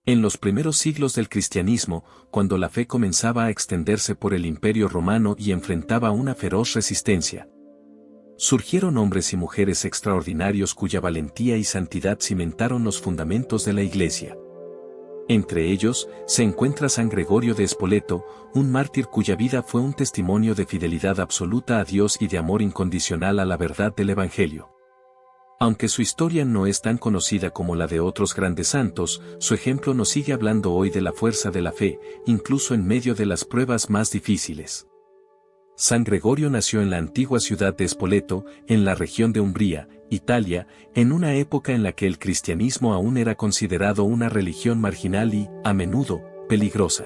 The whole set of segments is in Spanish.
En los primeros siglos del cristianismo, cuando la fe comenzaba a extenderse por el Imperio Romano y enfrentaba una feroz resistencia, surgieron hombres y mujeres extraordinarios cuya valentía y santidad cimentaron los fundamentos de la Iglesia. Entre ellos, se encuentra San Gregorio de Spoleto, un mártir cuya vida fue un testimonio de fidelidad absoluta a Dios y de amor incondicional a la verdad del Evangelio. Aunque su historia no es tan conocida como la de otros grandes santos, su ejemplo nos sigue hablando hoy de la fuerza de la fe, incluso en medio de las pruebas más difíciles. San Gregorio nació en la antigua ciudad de Spoleto, en la región de Umbría, Italia, en una época en la que el cristianismo aún era considerado una religión marginal y, a menudo, peligrosa.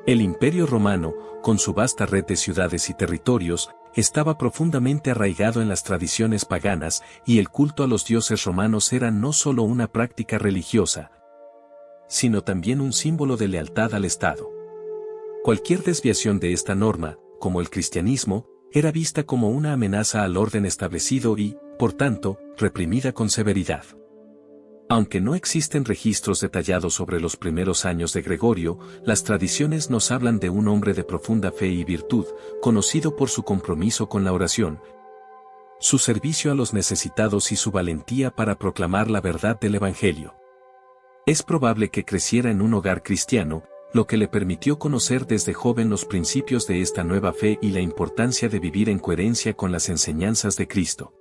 El Imperio Romano, con su vasta red de ciudades y territorios, estaba profundamente arraigado en las tradiciones paganas, y el culto a los dioses romanos era no solo una práctica religiosa, sino también un símbolo de lealtad al Estado. Cualquier desviación de esta norma, como el cristianismo, era vista como una amenaza al orden establecido y, por tanto, reprimida con severidad. Aunque no existen registros detallados sobre los primeros años de Gregorio, las tradiciones nos hablan de un hombre de profunda fe y virtud, conocido por su compromiso con la oración, su servicio a los necesitados y su valentía para proclamar la verdad del Evangelio. Es probable que creciera en un hogar cristiano, lo que le permitió conocer desde joven los principios de esta nueva fe y la importancia de vivir en coherencia con las enseñanzas de Cristo.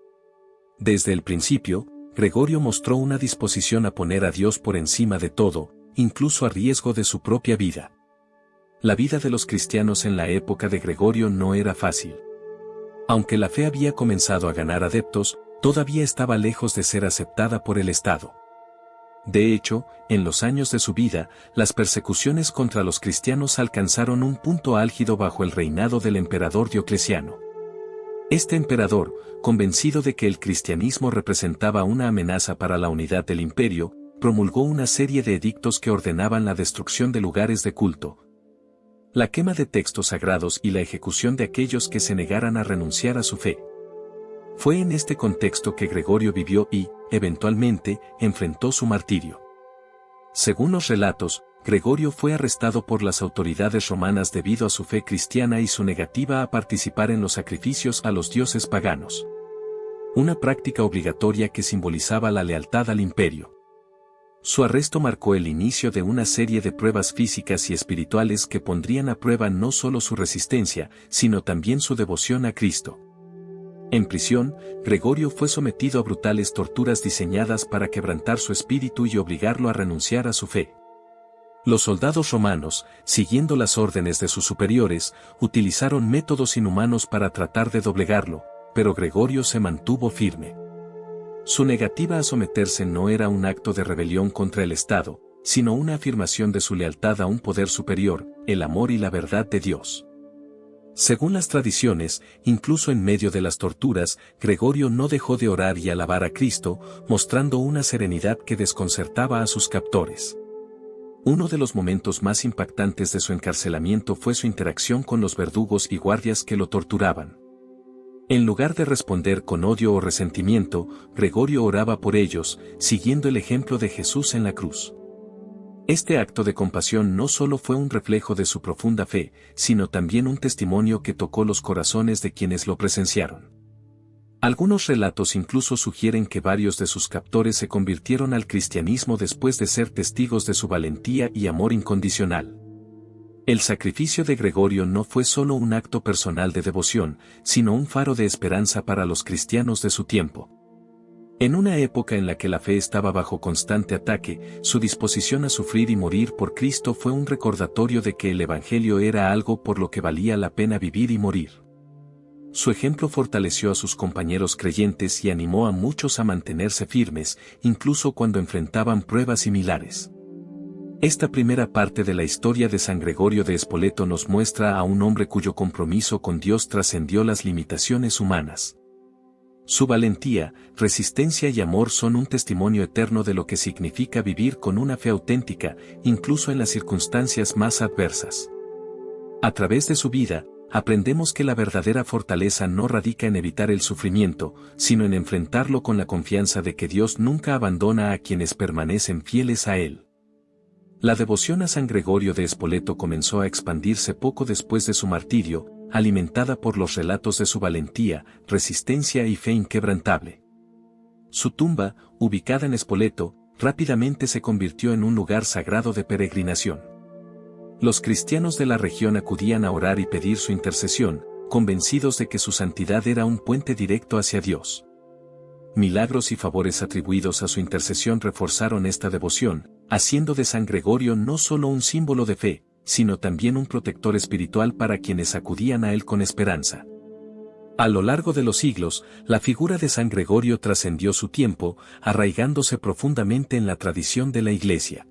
Desde el principio, Gregorio mostró una disposición a poner a Dios por encima de todo, incluso a riesgo de su propia vida. La vida de los cristianos en la época de Gregorio no era fácil. Aunque la fe había comenzado a ganar adeptos, todavía estaba lejos de ser aceptada por el Estado. De hecho, en los años de su vida, las persecuciones contra los cristianos alcanzaron un punto álgido bajo el reinado del emperador Diocleciano. Este emperador, convencido de que el cristianismo representaba una amenaza para la unidad del imperio, promulgó una serie de edictos que ordenaban la destrucción de lugares de culto, la quema de textos sagrados y la ejecución de aquellos que se negaran a renunciar a su fe. Fue en este contexto que Gregorio vivió y, eventualmente, enfrentó su martirio. Según los relatos, Gregorio fue arrestado por las autoridades romanas debido a su fe cristiana y su negativa a participar en los sacrificios a los dioses paganos. Una práctica obligatoria que simbolizaba la lealtad al imperio. Su arresto marcó el inicio de una serie de pruebas físicas y espirituales que pondrían a prueba no solo su resistencia, sino también su devoción a Cristo. En prisión, Gregorio fue sometido a brutales torturas diseñadas para quebrantar su espíritu y obligarlo a renunciar a su fe. Los soldados romanos, siguiendo las órdenes de sus superiores, utilizaron métodos inhumanos para tratar de doblegarlo, pero Gregorio se mantuvo firme. Su negativa a someterse no era un acto de rebelión contra el Estado, sino una afirmación de su lealtad a un poder superior, el amor y la verdad de Dios. Según las tradiciones, incluso en medio de las torturas, Gregorio no dejó de orar y alabar a Cristo, mostrando una serenidad que desconcertaba a sus captores. Uno de los momentos más impactantes de su encarcelamiento fue su interacción con los verdugos y guardias que lo torturaban. En lugar de responder con odio o resentimiento, Gregorio oraba por ellos, siguiendo el ejemplo de Jesús en la cruz. Este acto de compasión no solo fue un reflejo de su profunda fe, sino también un testimonio que tocó los corazones de quienes lo presenciaron. Algunos relatos incluso sugieren que varios de sus captores se convirtieron al cristianismo después de ser testigos de su valentía y amor incondicional. El sacrificio de Gregorio no fue solo un acto personal de devoción, sino un faro de esperanza para los cristianos de su tiempo. En una época en la que la fe estaba bajo constante ataque, su disposición a sufrir y morir por Cristo fue un recordatorio de que el Evangelio era algo por lo que valía la pena vivir y morir. Su ejemplo fortaleció a sus compañeros creyentes y animó a muchos a mantenerse firmes, incluso cuando enfrentaban pruebas similares. Esta primera parte de la historia de San Gregorio de Spoleto nos muestra a un hombre cuyo compromiso con Dios trascendió las limitaciones humanas. Su valentía, resistencia y amor son un testimonio eterno de lo que significa vivir con una fe auténtica, incluso en las circunstancias más adversas. A través de su vida, aprendemos que la verdadera fortaleza no radica en evitar el sufrimiento, sino en enfrentarlo con la confianza de que Dios nunca abandona a quienes permanecen fieles a Él. La devoción a San Gregorio de Spoleto comenzó a expandirse poco después de su martirio, alimentada por los relatos de su valentía, resistencia y fe inquebrantable. Su tumba, ubicada en Spoleto, rápidamente se convirtió en un lugar sagrado de peregrinación. Los cristianos de la región acudían a orar y pedir su intercesión, convencidos de que su santidad era un puente directo hacia Dios. Milagros y favores atribuidos a su intercesión reforzaron esta devoción, haciendo de San Gregorio no solo un símbolo de fe, sino también un protector espiritual para quienes acudían a él con esperanza. A lo largo de los siglos, la figura de San Gregorio trascendió su tiempo, arraigándose profundamente en la tradición de la Iglesia.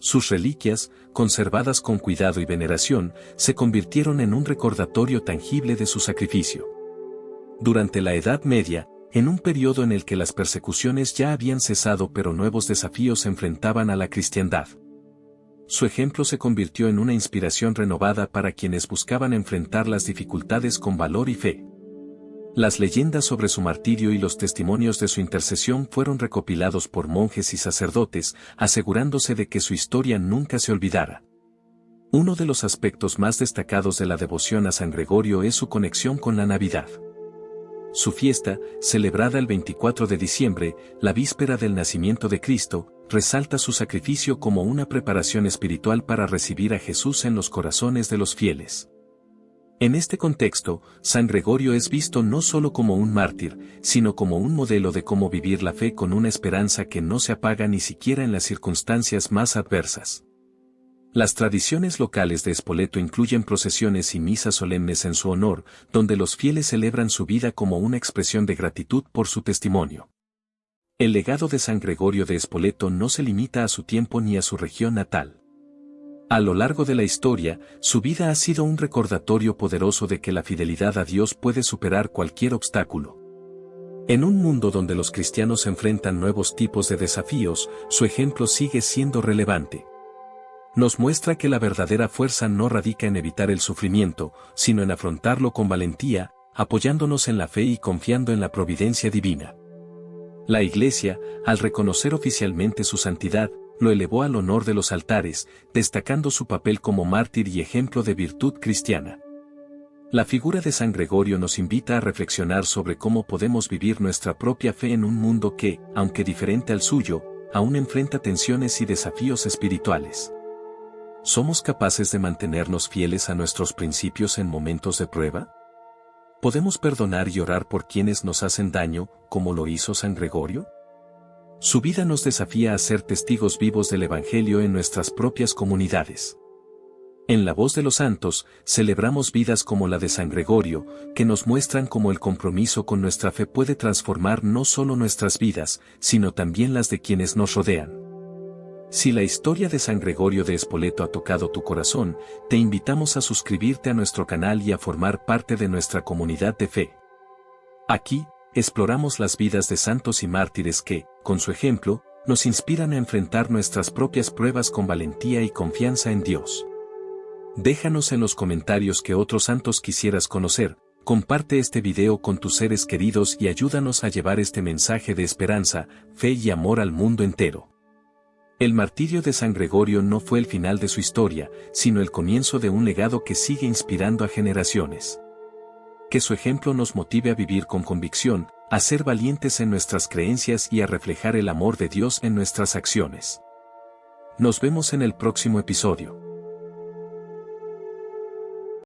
Sus reliquias, conservadas con cuidado y veneración, se convirtieron en un recordatorio tangible de su sacrificio. Durante la Edad Media, en un periodo en el que las persecuciones ya habían cesado pero nuevos desafíos se enfrentaban a la cristiandad, su ejemplo se convirtió en una inspiración renovada para quienes buscaban enfrentar las dificultades con valor y fe. Las leyendas sobre su martirio y los testimonios de su intercesión fueron recopilados por monjes y sacerdotes, asegurándose de que su historia nunca se olvidara. Uno de los aspectos más destacados de la devoción a San Gregorio es su conexión con la Navidad. Su fiesta, celebrada el 24 de diciembre, la víspera del nacimiento de Cristo, resalta su sacrificio como una preparación espiritual para recibir a Jesús en los corazones de los fieles. En este contexto, San Gregorio es visto no solo como un mártir, sino como un modelo de cómo vivir la fe con una esperanza que no se apaga ni siquiera en las circunstancias más adversas. Las tradiciones locales de Spoleto incluyen procesiones y misas solemnes en su honor, donde los fieles celebran su vida como una expresión de gratitud por su testimonio. El legado de San Gregorio de Spoleto no se limita a su tiempo ni a su región natal. A lo largo de la historia, su vida ha sido un recordatorio poderoso de que la fidelidad a Dios puede superar cualquier obstáculo. En un mundo donde los cristianos enfrentan nuevos tipos de desafíos, su ejemplo sigue siendo relevante. Nos muestra que la verdadera fuerza no radica en evitar el sufrimiento, sino en afrontarlo con valentía, apoyándonos en la fe y confiando en la providencia divina. La Iglesia, al reconocer oficialmente su santidad, lo elevó al honor de los altares, destacando su papel como mártir y ejemplo de virtud cristiana. La figura de San Gregorio nos invita a reflexionar sobre cómo podemos vivir nuestra propia fe en un mundo que, aunque diferente al suyo, aún enfrenta tensiones y desafíos espirituales. ¿Somos capaces de mantenernos fieles a nuestros principios en momentos de prueba? ¿Podemos perdonar y orar por quienes nos hacen daño, como lo hizo San Gregorio? Su vida nos desafía a ser testigos vivos del Evangelio en nuestras propias comunidades. En la voz de los santos, celebramos vidas como la de San Gregorio, que nos muestran cómo el compromiso con nuestra fe puede transformar no solo nuestras vidas, sino también las de quienes nos rodean. Si la historia de San Gregorio de Spoleto ha tocado tu corazón, te invitamos a suscribirte a nuestro canal y a formar parte de nuestra comunidad de fe. Aquí, exploramos las vidas de santos y mártires que, con su ejemplo, nos inspiran a enfrentar nuestras propias pruebas con valentía y confianza en Dios. Déjanos en los comentarios qué otros santos quisieras conocer, comparte este video con tus seres queridos y ayúdanos a llevar este mensaje de esperanza, fe y amor al mundo entero. El martirio de San Gregorio no fue el final de su historia, sino el comienzo de un legado que sigue inspirando a generaciones. Que su ejemplo nos motive a vivir con convicción, a ser valientes en nuestras creencias y a reflejar el amor de Dios en nuestras acciones. Nos vemos en el próximo episodio.